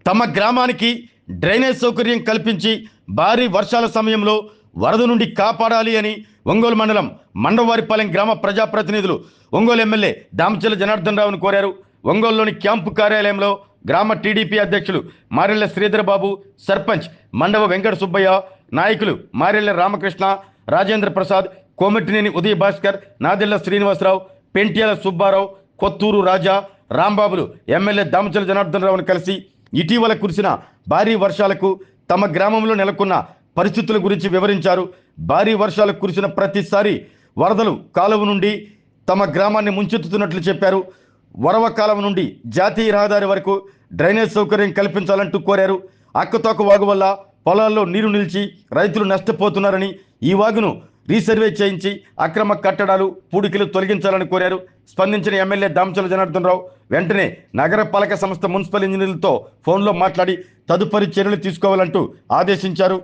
తమ గ్రామానికి డ్రైనేజ్ సౌకర్యం కల్పించి భారీ వర్షాల సమయంలో వరద నుండి కాపాడాలి అని ఒంగోలు మండలం మండవారిపాలెం గ్రామ ప్రజాప్రతినిధులు ఒంగోలు ఎమ్మెల్యే దామచర్ల జనార్దన్ రావును కోరారు. ఒంగోలులోని క్యాంపు కార్యాలయంలో గ్రామ టీడీపీ అధ్యక్షులు మారెళ్ల శ్రీధర్ బాబు, సర్పంచ్ మండవ వెంకట సుబ్బయ్య, నాయకులు మారెళ్ల రామకృష్ణ, రాజేంద్ర ప్రసాద్, కోమటినేని ఉదయ భాస్కర్, నాదెళ్ల శ్రీనివాసరావు, పెంట్యాల సుబ్బారావు, కొత్తూరు రాజా, రాంబాబులు ఎమ్మెల్యే దామచర్ల జనార్దన్ రావును కలిసి ఇటీవల కురిసిన భారీ వర్షాలకు తమ గ్రామంలో నెలకొన్న పరిస్థితుల గురించి వివరించారు. భారీ వర్షాలు కురిసిన ప్రతిసారి వరదలు కాలువ నుండి తమ గ్రామాన్ని ముంచెత్తుతున్నట్లు చెప్పారు. వరవ కాలువ నుండి జాతీయ రహదారి వరకు డ్రైనేజ్ సౌకర్యం కల్పించాలంటూ కోరారు. అక్కతోక వాగు వల్ల పొలాల్లో నీరు నిలిచి రైతులు నష్టపోతున్నారని, ఈ వాగును రీసర్వే చేయించి అక్రమ కట్టడాలు, పూడికలు తొలగించాలని కోరారు. స్పందించిన ఎమ్మెల్యే దామచర్ల జనార్దన్ రావు వెంటనే నగరపాలక సంస్థ మున్సిపల్ ఇంజనీర్లతో ఫోన్లో మాట్లాడి తదుపరి చర్యలు తీసుకోవాలంటూ ఆదేశించారు.